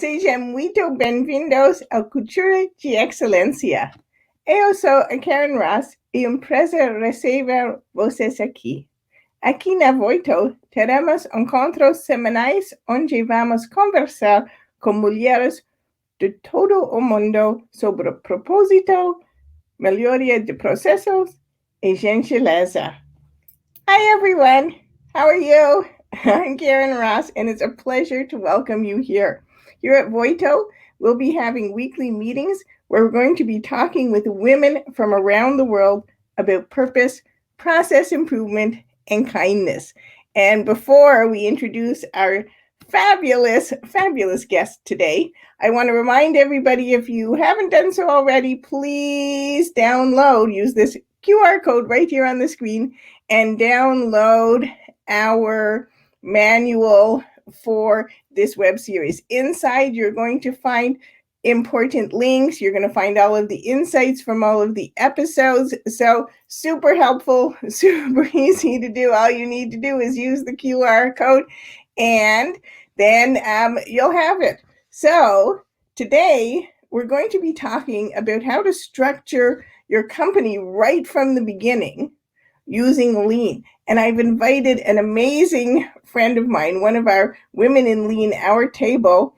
Sejam muito bem-vindos ao Cultura de Excelência. Eu sou a Karen Ross e um prazer receber vocês aqui. Aqui na Voito, teremos encontros semanais onde vamos conversar com mulheres de todo o mundo sobre propósito, melhoria de processos e gentileza. Hi, everyone. How are you? I'm Karen Ross, and it's a pleasure to welcome you here. Here at Voito, we'll be having weekly meetings where we're going to be talking with women from around the world about purpose, process improvement, and kindness. And before we introduce our fabulous guest today, I want to remind everybody, if you haven't done so already, please use this QR code right here on the screen and download our manual for this web series. Inside, you're going to find important links. You're going to find all of the insights from all of the episodes. So super helpful, super easy to do. All you need to do is use the QR code and then you'll have it. So today we're going to be talking about how to structure your company right from the beginning using lean. And I've invited an amazing friend of mine, one of our women in lean, our table,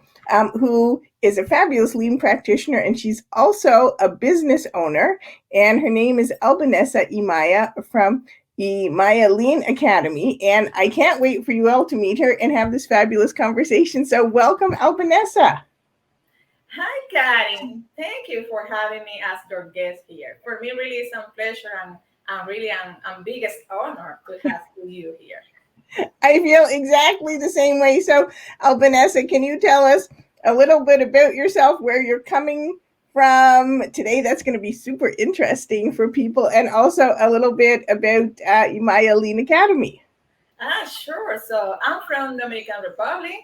who is a fabulous lean practitioner, and she's also a business owner. And her name is Albanesa Ymaya from Ymaya Lean Academy. And I can't wait for you all to meet her and have this fabulous conversation. So welcome, Albanesa. Hi, Karen. Thank you for having me as your guest here. For me, really, it's a pleasure and really a biggest honor to have you here. I feel exactly the same way. So, Albanesa, can you tell us a little bit about yourself, where you're coming from today? That's going to be super interesting for people, and also a little bit about Ymaya Lean Academy. Sure. So I'm from Dominican Republic.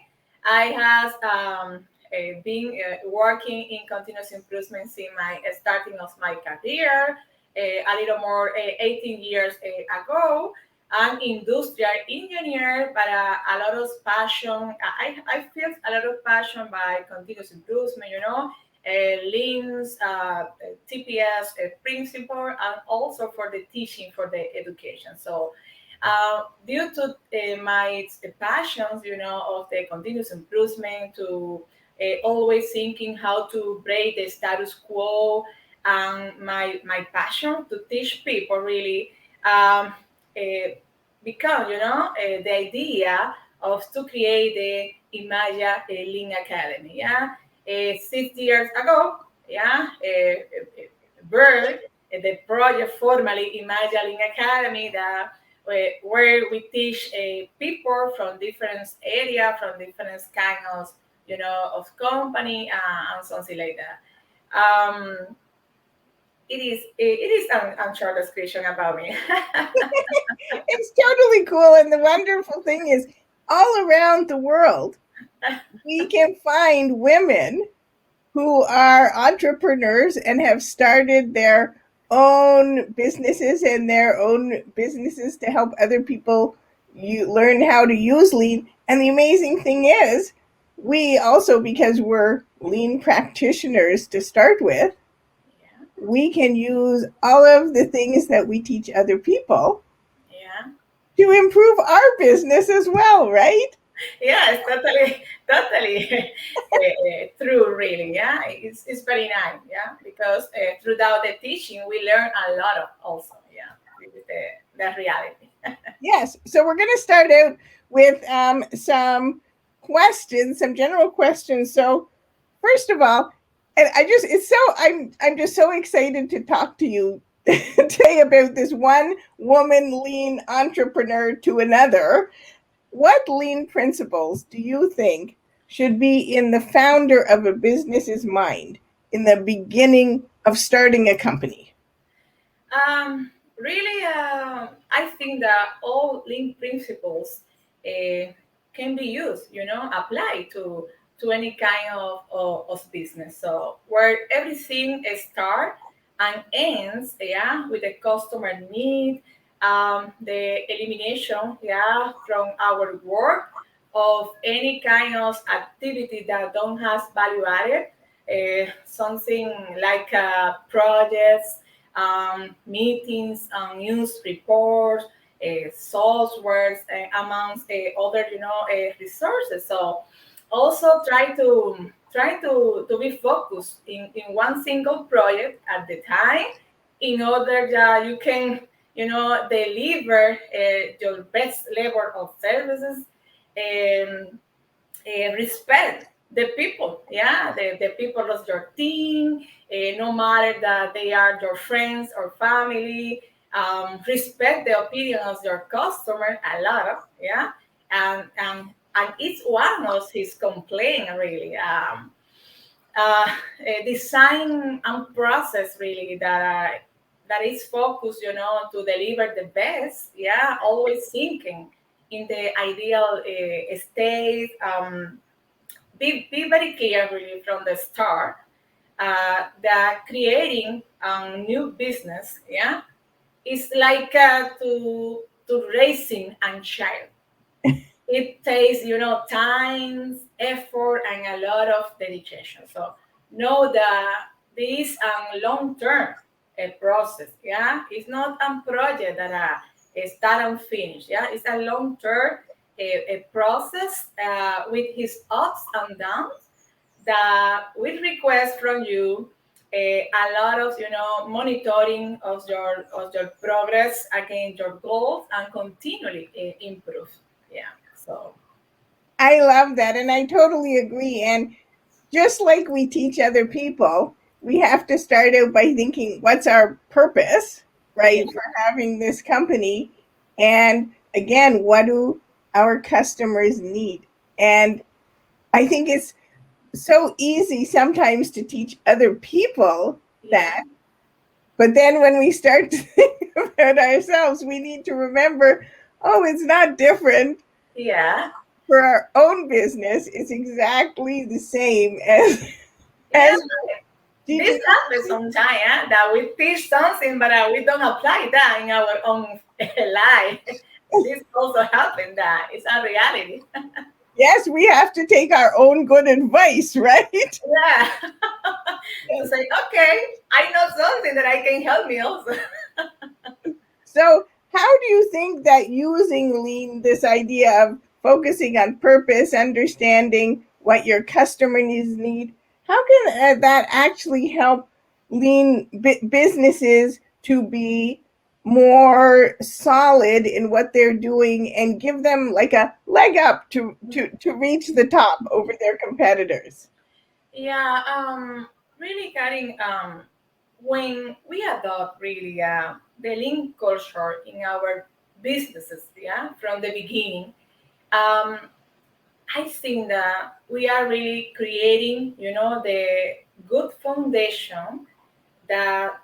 I have been working in continuous improvement since my starting of my career a little more 18 years ago. I'm industrial engineer, but a lot of passion. I feel a lot of passion by continuous improvement. Leans, TPS principle, and also for the teaching for the education. So due to my passions, of the continuous improvement, to always thinking how to break the status quo, and my passion to teach people really uh, become, the idea of to create the Ymaya Lean Academy. Yeah, 6 years ago. Yeah, birth the project formally Ymaya Lean Academy that where we teach people from different area, from different kind of company and something like that. Um, it is a short description about me. It's totally cool. And the wonderful thing is, all around the world, we can find women who are entrepreneurs and have started their own businesses to help other people learn how to use lean. And the amazing thing is, we also, because we're lean practitioners to start with, Yeah, we can use all of the things that we teach other people yeah, to improve our business as well, right? yeah. It's totally true. Really, yeah. It's very nice. Yeah, because throughout the teaching, we learn a lot of also. Yeah, this is the reality. Yes. So we're going to start out with some questions, some general questions. So first of all, and I'm just so excited to talk to you today about this one woman lean entrepreneur to another. What lean principles do you think should be in the founder of a business's mind in the beginning of starting a company? Really, I think that all lean principles uh, can be used, apply to any kind of business. So where everything starts and ends, yeah, with the customer need, the elimination, yeah, from our work of any kind of activity that don't has value added, something like projects, meetings, news reports, softwares, amongst other, resources. So also try to be focused in one single project at the time, in order that you can, deliver your best level of services, and respect the people, yeah, the people of your team, no matter that they are your friends or family. Respect the opinion of your customer a lot of, yeah, and each one of his complaint really. Design and process really that is focused, to deliver the best. Yeah, always thinking in the ideal state. Be very clear really from the start that creating a new business, yeah, is like to raising a child. It takes, time, effort, and a lot of dedication. So know that this is a long term process. Yeah, it's not a project that start and finish. Yeah, it's a long term a process with his ups and downs, that will request from you a lot of, monitoring of your progress against your goals, and continually improve. Yeah. So I love that. And I totally agree. And just like we teach other people, we have to start out by thinking, what's our purpose, yeah, right, for having this company? And again, what do our customers need? And I think it's so easy sometimes to teach other people yeah, that. But then when we start to think about ourselves, we need to remember, oh, it's not different yeah, for our own business. It's exactly the same yeah. as This teaching. happens sometimes, that we teach something, but we don't apply that in our own life. This also happens. That it's a reality. Yes, we have to take our own good advice, right? Yeah. To say, okay, I know something that I can help me also. So, how do you think that using lean, this idea of focusing on purpose, understanding what your customer needs need, how can that actually help lean businesses to be more solid in what they're doing and give them like a leg up to reach the top over their competitors? Yeah, really, Karin, when we adopt really the lean culture in our businesses, yeah, from the beginning, um, I think that we are really creating, the good foundation that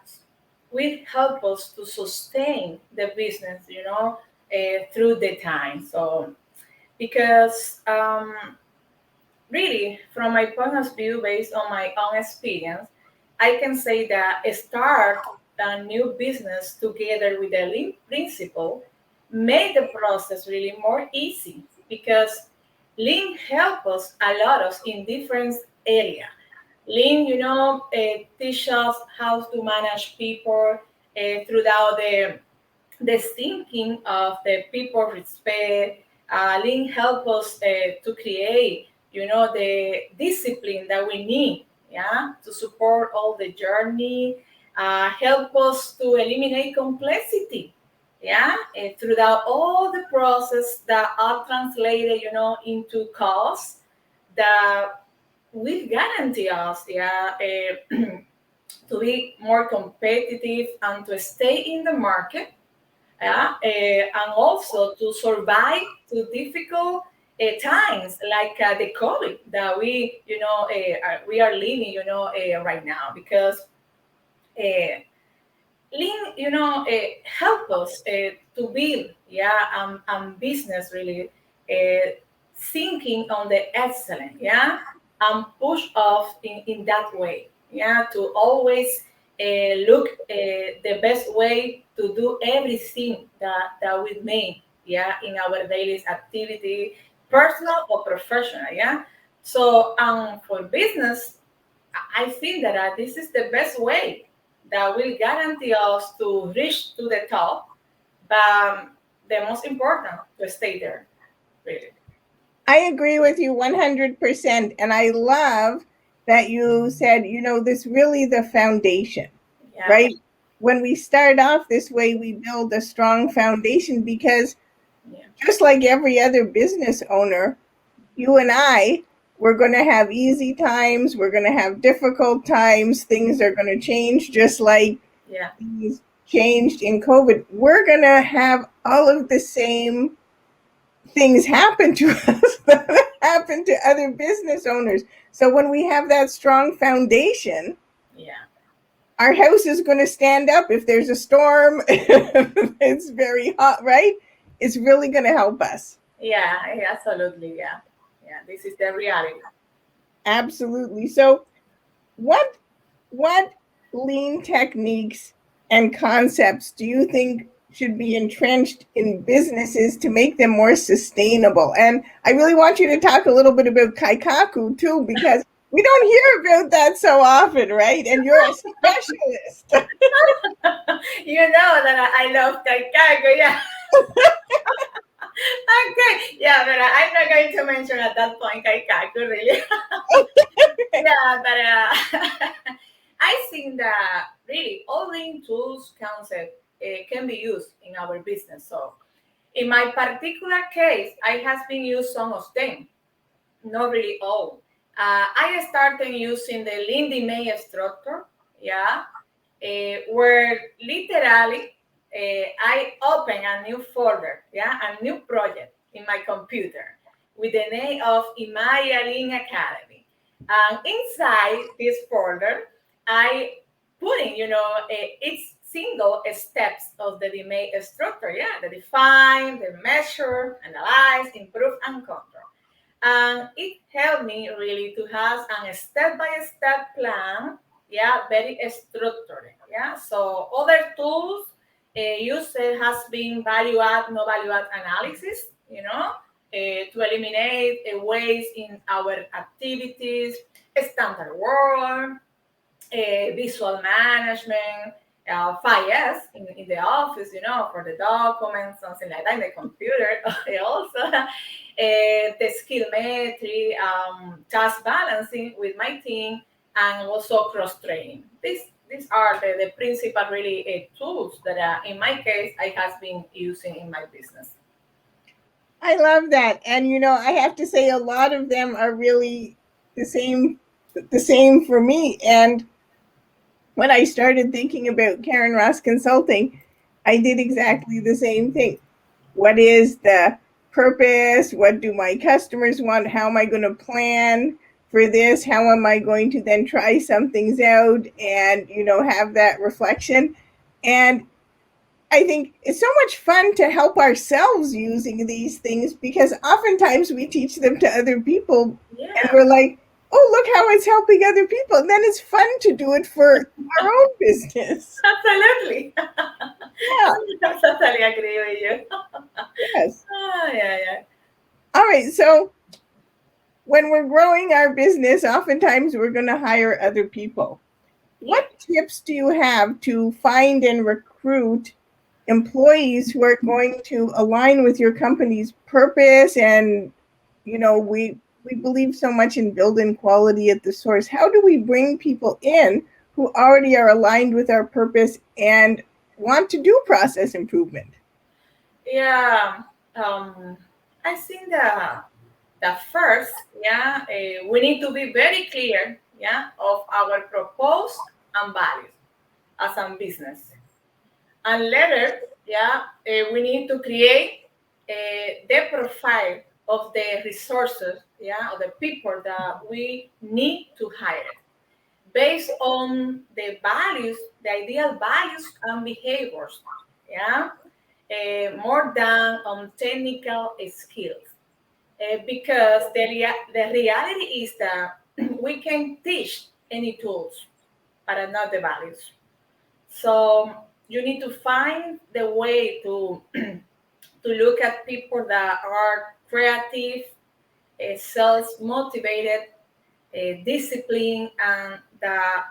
will help us to sustain the business, through the time. So, because really, from my point of view, based on my own experience, I can say that start a new business together with the lean principle made the process really more easy, because lean help us a lot of in different area. Lean, teach us how to manage people throughout the thinking of the people respect. Lean help us to create, the discipline that we need, yeah, to support all the journey. Help us to eliminate complexity, yeah, throughout all the process that are translated, into costs that will guarantee us, yeah, to be more competitive and to stay in the market, yeah, and also to survive to difficult times like the COVID that we are living, right now, because uh, lean, help us to build, yeah, business really thinking on the excellent, yeah, and push off in that way, yeah, to always look the best way to do everything that we make, yeah, in our daily activity, personal or professional. Yeah. So for business, I think that this is the best way that will guarantee us to reach to the top, but the most important to stay there. Really. I agree with you 100%. And I love that you said, this really the foundation, Yeah. right? When we start off this way, we build a strong foundation because Yeah. just like every other business owner, you and I, we're going to have easy times, we're going to have difficult times, things are going to change just like Yeah. things changed in COVID. We're going to have all of the same things happen to us that happen to other business owners. So when we have that strong foundation, Yeah. our house is going to stand up if there's a storm, if it's very hot, right? It's really going to help us. Yeah. Absolutely. Yeah. Yeah. This is the reality. Absolutely. So what what lean techniques and concepts do you think should be entrenched in businesses to make them more sustainable? And I really want you to talk a little bit about kaikaku too, because we don't hear about that so often, right? And you're a specialist. You know that I love Kaikako. Yeah. Okay. Yeah, but I'm not going to mention at that point Kaikaku really. Yeah, but I think that really all lean tools concept can be used in our business. So in my particular case, I have been used some of them, not really all. I started using the Lindy May structure, yeah, where literally I open a new folder, yeah, a new project in my computer with the name of Ymaya Lean Academy. And inside this folder, I put in, each single steps of the DMA structure, yeah, the define, the measure, analyze, improve, and control. And it helped me really to have a step-by-step plan, yeah, very structured, yeah. So other tools used has been value add, no value add analysis, to eliminate waste in our activities, standard work, visual management, 5S in the office, for the documents, something like that, in the computer also. The skill metric, task balancing with my team, and also cross training. These are the principal really tools that in my case I have been using in my business. I love that. And I have to say a lot of them are really the same for me. And when I started thinking about Karen Ross Consulting, I did exactly the same thing. What is the purpose? What do my customers want? How am I going to plan for this? How am I going to then try some things out and, have that reflection? And I think it's so much fun to help ourselves using these things because oftentimes we teach them to other people and Yeah, we're like, oh, look how it's helping other people. And then it's fun to do it for our own business. absolutely. Yeah, I totally agree with you. yes. Oh, yeah, yeah. All right. So when we're growing our business, oftentimes we're going to hire other people. Yeah. What tips do you have to find and recruit employees who are going to align with your company's purpose? And we believe so much in building quality at the source. How do we bring people in who already are aligned with our purpose and want to do process improvement? Yeah, I think that first, yeah, we need to be very clear, yeah, of our purpose and values as a business. And later, yeah, we need to create the profile of the resources, yeah, of the people that we need to hire based on the values, the ideal values and behaviors, yeah, more than on technical skills. Because the reality is that we can teach any tools, but not the values. So you need to find the way to to look at people that are creative, self-motivated, disciplined, and that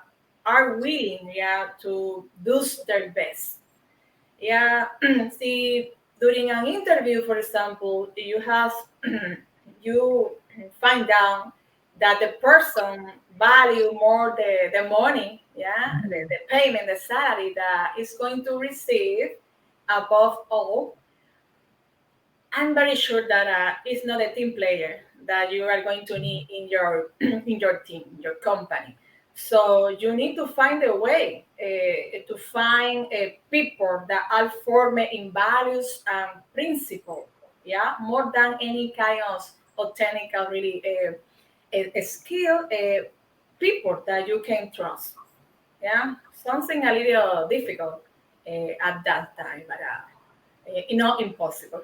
are willing, yeah, to do their best. Yeah, see, during an interview, for example, you have you find out that the person value more the money, yeah, Mhm. the payment, the salary that is going to receive above all. I'm very sure that it's not a team player that you are going to need in your in your team, your company. So you need to find a way to find people that are formed in values and principle. Yeah, more than any kind of technical really a skill, people that you can trust. Yeah, something a little difficult at that time, but not impossible.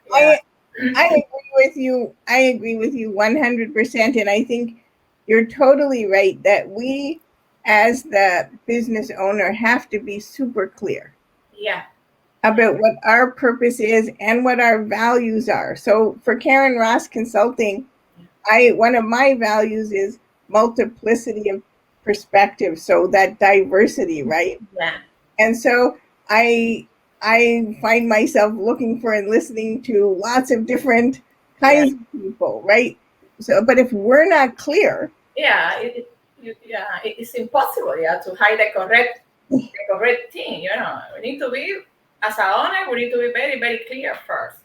Yeah, I I agree with you. I agree with you 100%. And I think you're totally right that we, as the business owner, have to be super clear yeah, yeah, about what our purpose is and what our values are. So for Karen Ross Consulting, I one of my values is multiplicity of perspective. So that diversity, right? yeah, And so I I find myself looking for and listening to lots of different yeah, kinds of people, right? So, but if we're not clear, yeah. It's impossible, yeah, to hide the correct thing. We need to be as a owner. We need to be very, very clear first.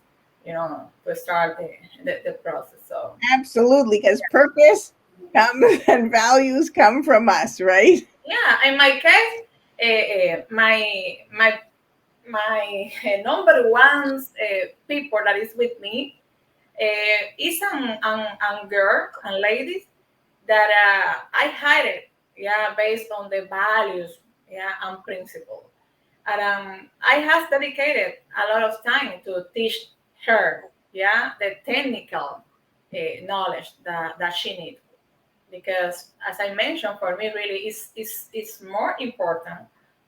To start the process. So absolutely, because purpose comes and values come from us, right? yeah, in my case, my number one people that is with me is an girl and ladies that I hired, yeah, based on the values, yeah, and principles. And I have dedicated a lot of time to teach her, yeah, the technical knowledge that she needs. Because, as I mentioned, for me, really, it's more important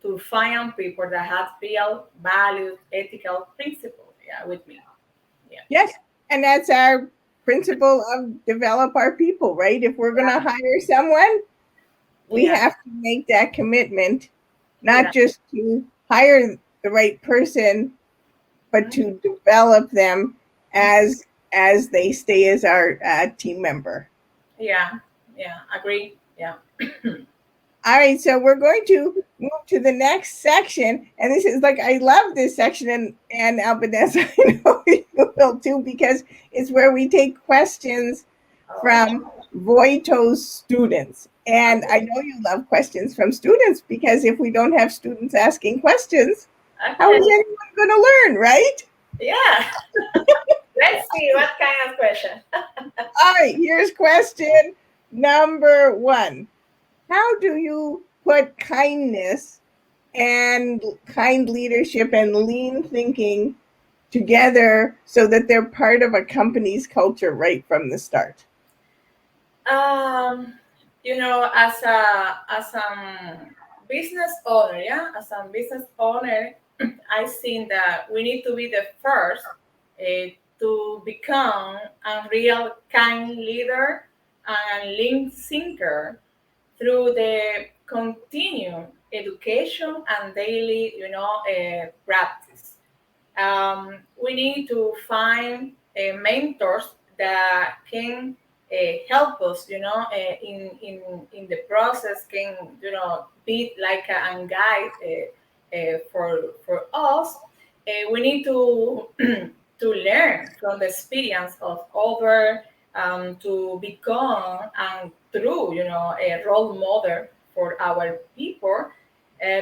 to find people that have real values, ethical principles, yeah, with me. Yeah, Yes. And that's our principle of develop our people, right? If we're going to hire someone, we yeah, have to make that commitment, not yeah, just to hire the right person, but mhm, to develop them mhm. as they stay as our team member. Yeah, yeah, agree. Yeah. All right, so we're going to move to the next section, and this is like I love this section, and Albanesa, I know you will too, because it's where we take questions Oh, from Voito's students. And I okay, know you love questions from students because if we don't have students asking questions, how is okay, anyone going to learn, right? yeah. Let's see what kind of question. All right, here's question number one. How do you put kindness and kind leadership and lean thinking together so that they're part of a company's culture right from the start? Um, as a business owner, yeah, as a business owner, I think that we need to be the first to become a real kind leader and lean thinker through the continued education and daily, practice. We need to find mentors that can help us, in the process, can be like a guide for us. We need to to learn from the experience of other, to become and true, a role model for our people,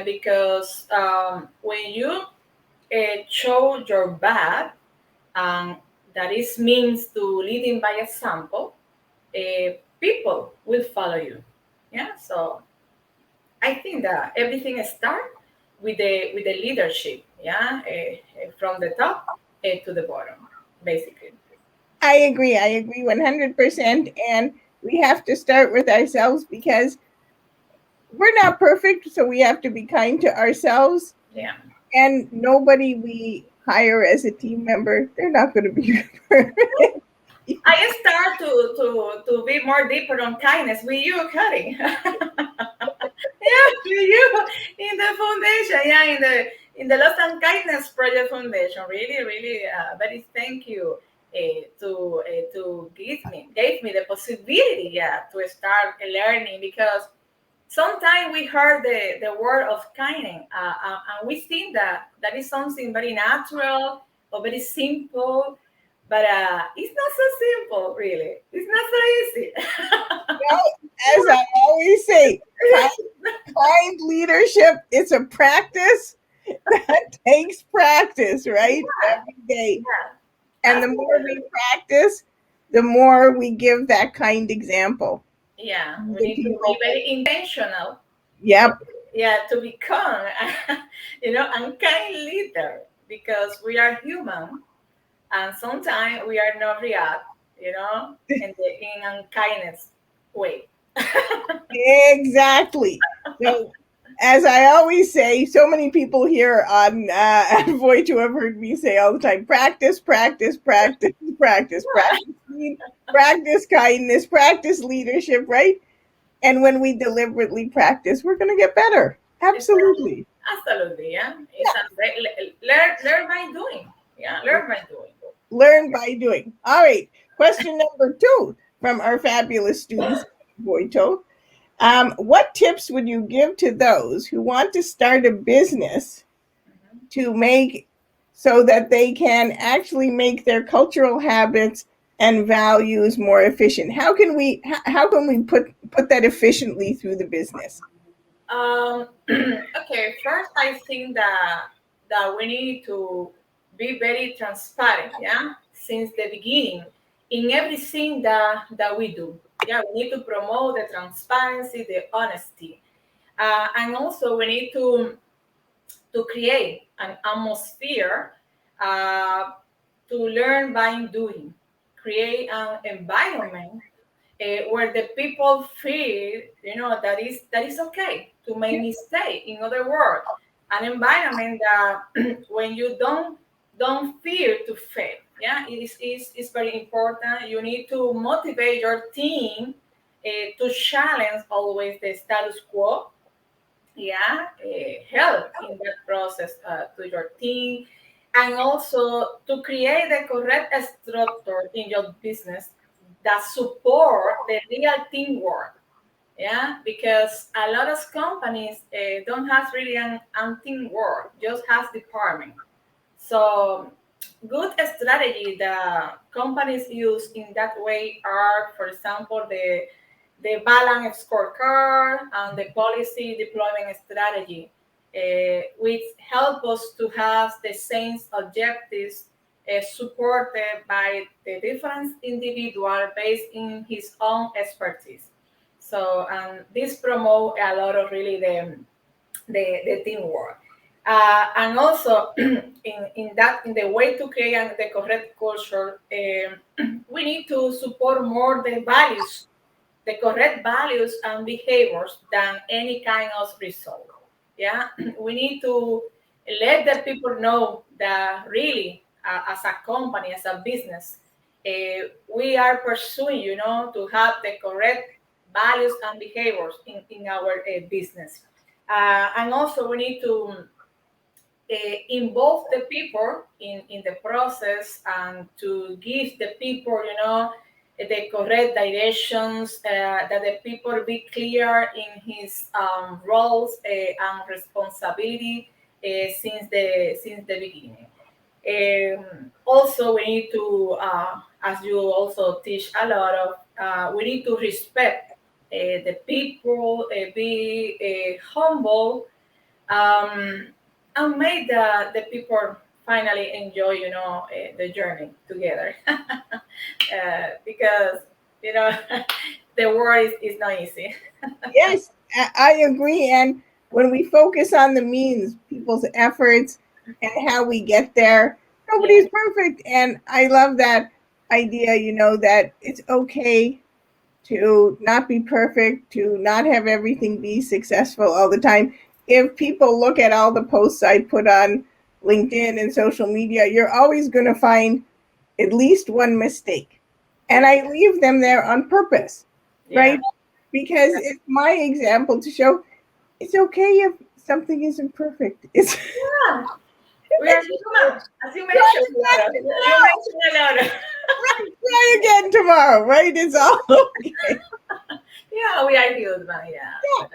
because when you show your bad, and that is means to leading by example, people will follow you. Yeah, so I think that everything starts with the leadership. Yeah, from the top to the bottom, basically. I agree. I agree 100%. And we have to start with ourselves because we're not perfect. So we have to be kind to ourselves. Yeah, And nobody we hire as a team member, they're not going to be perfect. I start to be more deeper on kindness with you, Cody. Yeah, with you in the foundation. Yeah, in the Lost and Kindness Project Foundation. Really, really, very thank you to gave me the possibility, yeah, to start learning because sometimes we heard the word of kindness and we think that that is something very natural or very simple, but it's not so simple, really. It's not so easy. Well, as I always say, kind leadership, it's a practice that takes practice, right? Yeah, Every day. yeah, And the more we absolutely. practice, the more we give that kind example Yeah, to we the need to be people. very intentional. Yep. Yeah, to become, a kind leader because we are human and sometimes we are not react, in unkindness way. Exactly. So, as I always say, so many people here on Voice who have heard me say all the time: practice, practice, practice, practice, practice, practice kindness, practice leadership, right? And when we deliberately practice, we're going to get better. Exactly. Absolutely. Absolutely, yeah. It's learn by doing. Yeah, Yeah. learn by doing. Learn by doing. All right. Question number two from our fabulous students, Voito. What tips would you give to those who want to start a business Mhm. to make so that they can actually make their cultural habits and values more efficient? How can we put that efficiently through the business? Okay, first I think that we need to be very transparent, yeah, since the beginning in everything that we do. Yeah, we need to promote the transparency, the honesty, and also we need to create an atmosphere uh, to learn by doing, create an environment where the people feel, that is okay to make mistake. In other words, an environment that when you don't fear to fail. Yeah, is very important. You need to motivate your team to challenge always the status quo. Yeah, help in that process to your team, and also to create the correct structure in your business that support the real teamwork. Yeah, because a lot of companies don't have really an teamwork, just has department. So good strategy that companies use in that way are, for example, the balance scorecard and the policy deployment strategy, which help us to have the same objectives supported by the different individual based in his own expertise. So, and this promote a lot of really the teamwork. And also in the way to create the correct culture, we need to support more the values, the correct values and behaviors than any kind of result. Yeah, we need to let the people know that really, as a company, as a business, we are pursuing, to have the correct values and behaviors in our business. And also, we need to involve the people in the process and to give the people, the correct directions, that the people be clear in his roles and responsibility since the beginning. Also, we need to, as you also teach a lot of, we need to respect the people, be humble, um, and make the people finally enjoy, the journey together. Because, you know, the world is not easy. Yes, I agree. And when we focus on the means, people's efforts, and how we get there, Yeah, nobody's perfect. And I love that idea, that it's okay to not be perfect, to not have everything be successful all the time. If people look at all the posts I put on LinkedIn and social media, you're always going to find at least one mistake. and I leave them there on purpose, Yeah. right? Because it's my example to show it's okay if something isn't perfect. It's Yeah. We are human, as you try mentioned, again Laura. You tomorrow. mentioned a lot. Right, try again tomorrow, right? It's all okay. Yeah, we are human. Yeah. Yeah.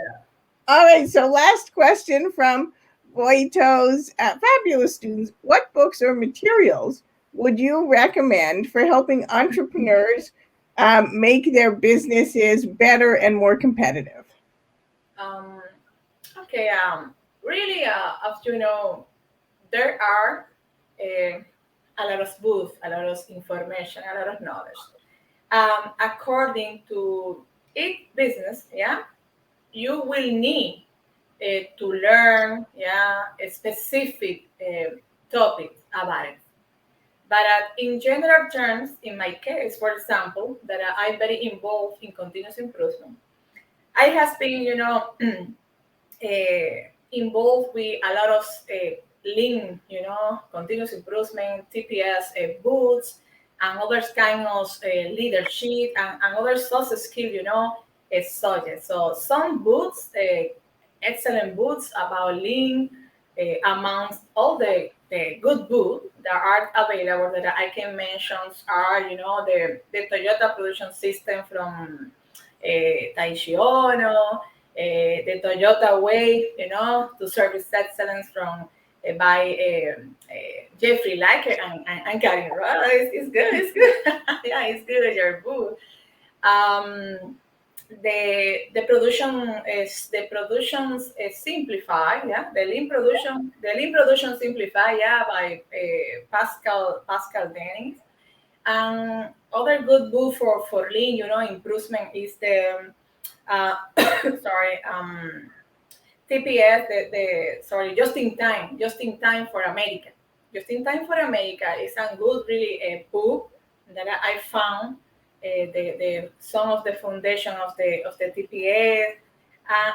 All right, so last question from Voito's fabulous students. What books or materials would you recommend for helping entrepreneurs make their businesses better and more competitive? Um, okay. Really, as you know, there are uh, a lot of books, a lot of information, a lot of knowledge. According to each business, yeah, you will need to learn, yeah, a specific topic about it. But in general terms, in my case, for example, that I'm very involved in continuous improvement, I have been, involved with a lot of lean, continuous improvement, TPS booths, and other kind of leadership and other soft skill, subjects. So some booths, excellent booths about lean, amongst all the good books that are available that I can mention are, the Toyota production system from Taishi Ono, the Toyota Way, to service excellence from by Jeffrey Lacker and Karin Ross. It's good, it's good. Yeah, it's good, your book. Um, the productions simplify, yeah, the lean production simplify, yeah, by Pascal Dennis. And other good book for lean, improvement is the sorry, TPS, just in time for America. Just in time for America is a good, really a book that I found. The some of the foundation of the TPS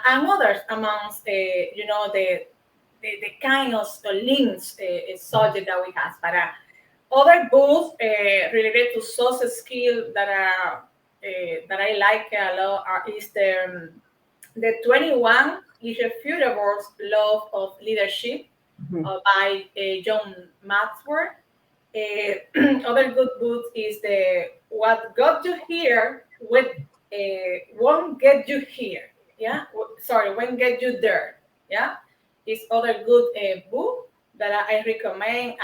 and others amongst the kind of links subject that we have. But other books related to soft skill that I like a lot is the 21 Irrefutable Law of Leadership Mhm. by John Maxwell. Other good book is the What Got You Here with Won't Get You Here. Yeah, sorry, Won't Get You There. Yeah, is other good book that I recommend.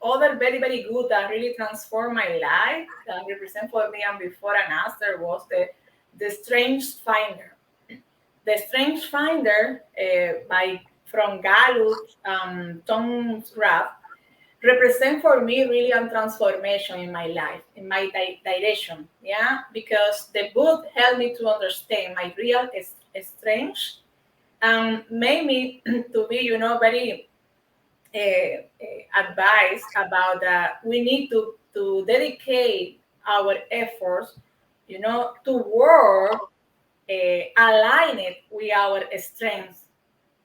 Other very very good that really transformed my life that represent for me and before and after was the Strange Finder. The Strange Finder by from Gallup, Tom Rath, represent for me really a transformation in my life, in my direction. Yeah, because the book helped me to understand my real strength and made me to be, very advised about that we need to dedicate our efforts, to work align it with our strengths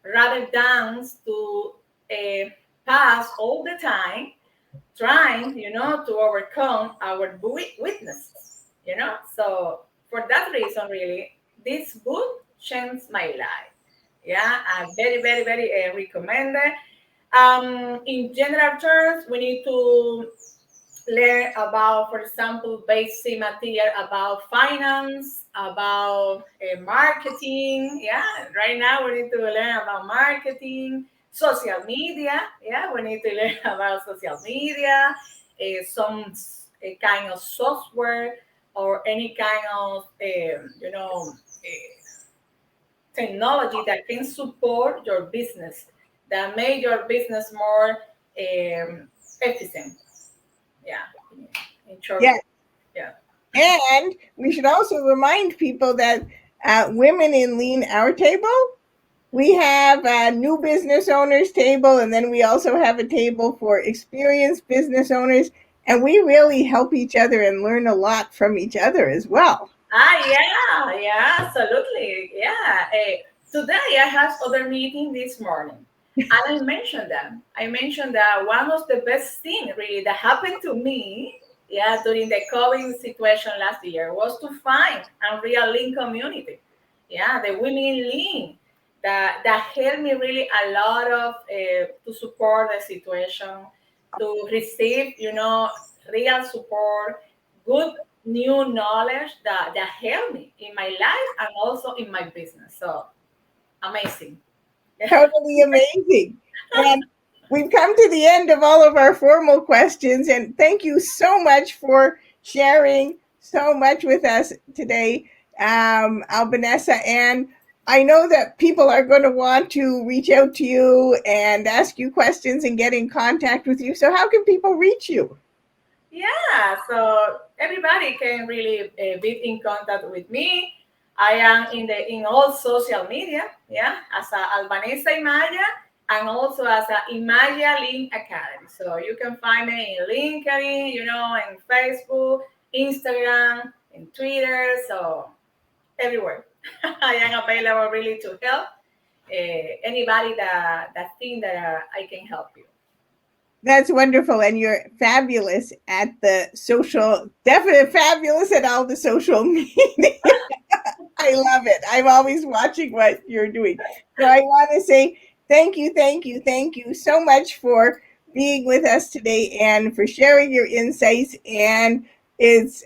rather than to uh, pass all the time trying, to overcome our weaknesses, So for that reason, really, this book changed my life. Yeah, I very, very, very recommend it. In general terms, we need to learn about, for example, basic material about finance, about marketing. Yeah, right now we need to learn about marketing, social media. Yeah, we need to learn about social media, some kind of software or any kind of, technology that can support your business, that make your business more efficient. Yeah, in short. Yeah, Yeah. and we should also remind people that women in Lean Our Table, we have a new business owners table, and then we also have a table for experienced business owners, and we really help each other and learn a lot from each other as well. Yeah, yeah, absolutely. Yeah. Today I have other meeting this morning, and I mentioned them. I mentioned that one of the best thing really that happened to me yeah, during the COVID situation last year was to find a real lean community. Yeah, the women in lean that helped me really a lot of to support the situation, to receive, real support, good new knowledge that helped me in my life and also in my business. So amazing. Totally amazing. And we've come to the end of all of our formal questions. And thank you so much for sharing so much with us today, Albanesa. And I know that people are going to want to reach out to you and ask you questions and get in contact with you. So, how can people reach you? Yeah, so everybody can really be in contact with me. I am in all social media, yeah, as a Albanesa Ymaya and also as a Ymaya Link Academy. So you can find me in LinkedIn, in Facebook, Instagram, in Twitter, so everywhere. I am available really to help anybody that think that I can help you. That's wonderful. And you're fabulous at the social, definitely fabulous at all the social media. I love it. I'm always watching what you're doing. So I want to say thank you, thank you, thank you so much for being with us today and for sharing your insights. And it's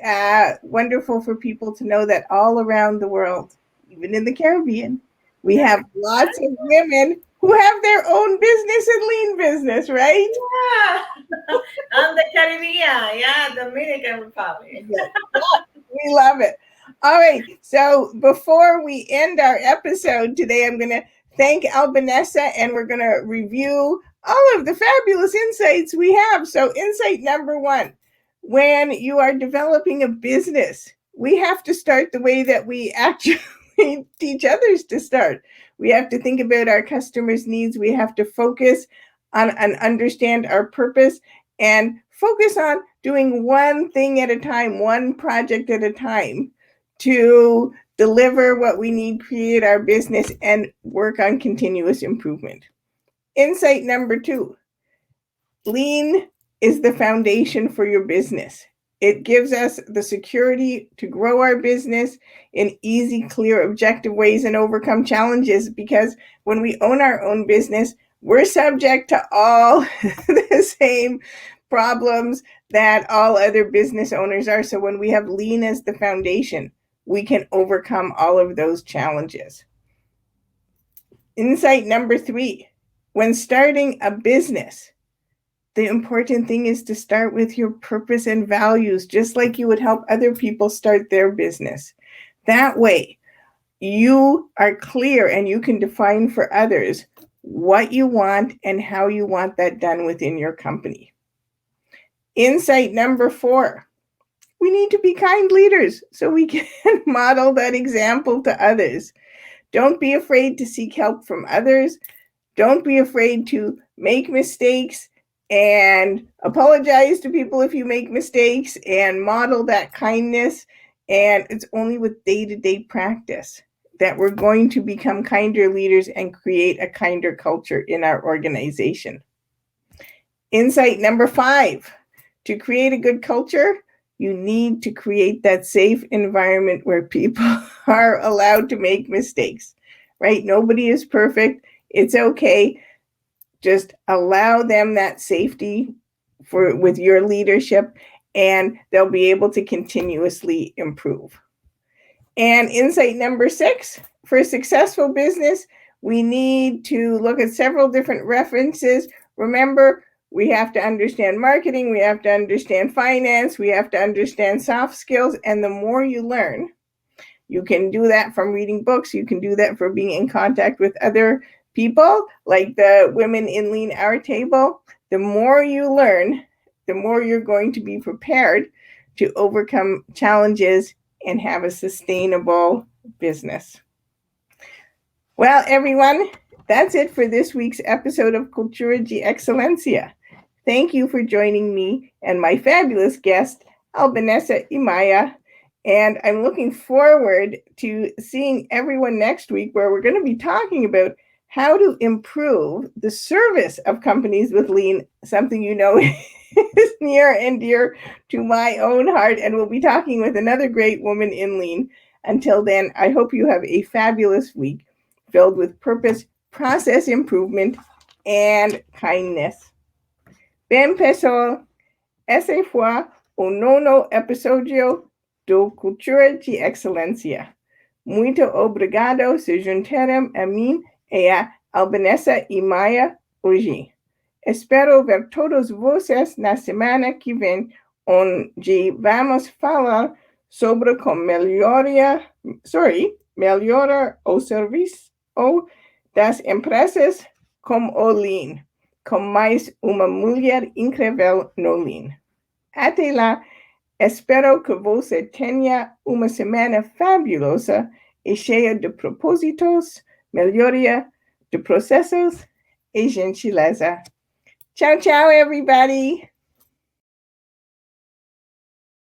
wonderful for people to know that all around the world, even in the Caribbean, we have lots of women who have their own business and lean business, right? Yeah, and the Caribbean, yeah, Dominican Republic. Yeah, we love it. All right. So before we end our episode today, I'm going to thank Albanesa and we're going to review all of the fabulous insights we have. So, insight number one, when you are developing a business, we have to start the way that we actually teach others to start. We have to think about our customers' needs. We have to focus on and understand our purpose and focus on doing one thing at a time, one project at a time to deliver what we need, create our business, and work on continuous improvement. Insight number two, lean is the foundation for your business. It gives us the security to grow our business in easy, clear, objective ways and overcome challenges because when we own our own business, we're subject to all the same problems that all other business owners are. So when we have lean as the foundation, we can overcome all of those challenges. Insight number three, when starting a business, the important thing is to start with your purpose and values, just like you would help other people start their business. That way, you are clear and you can define for others what you want and how you want that done within your company. Insight number four, we need to be kind leaders so we can model that example to others. Don't be afraid to seek help from others. Don't be afraid to make mistakes and apologize to people if you make mistakes and model that kindness. And it's only with day to day practice that we're going to become kinder leaders and create a kinder culture in our organization. Insight number five, to create a good culture, you need to create that safe environment where people are allowed to make mistakes, right? Nobody is perfect. It's okay. Just allow them that safety for with your leadership and they'll be able to continuously improve. And insight number six, for a successful business, we need to look at several different references. Remember, we have to understand marketing, we have to understand finance, we have to understand soft skills. And the more you learn, you can do that from reading books, you can do that from being in contact with other people, like the women in Lean Our Table. The more you learn, the more you're going to be prepared to overcome challenges and have a sustainable business. Well, everyone, that's it for this week's episode of Cultura de Excelencia. Thank you for joining me and my fabulous guest, Albanesa Ymaya. And I'm looking forward to seeing everyone next week where we're going to be talking about how to improve the service of companies with lean, something you know is near and dear to my own heart. And we'll be talking with another great woman in lean. Until then, I hope you have a fabulous week filled with purpose, process improvement, and kindness. Ben pessoal, esse foi o nono episódio do Cultura de Excelência. Muito obrigado se juntaram a mim e a Albanesa Ymaya hoje. Espero ver todos vocês na semana que vem, onde vamos falar sobre como melhorar o serviço das empresas como o Lean, com mais uma mulher incrível no Lean. Até lá, espero que você tenha uma semana fabulosa e cheia de propósitos, melhoria de processos e gentileza. Ciao, ciao, everybody.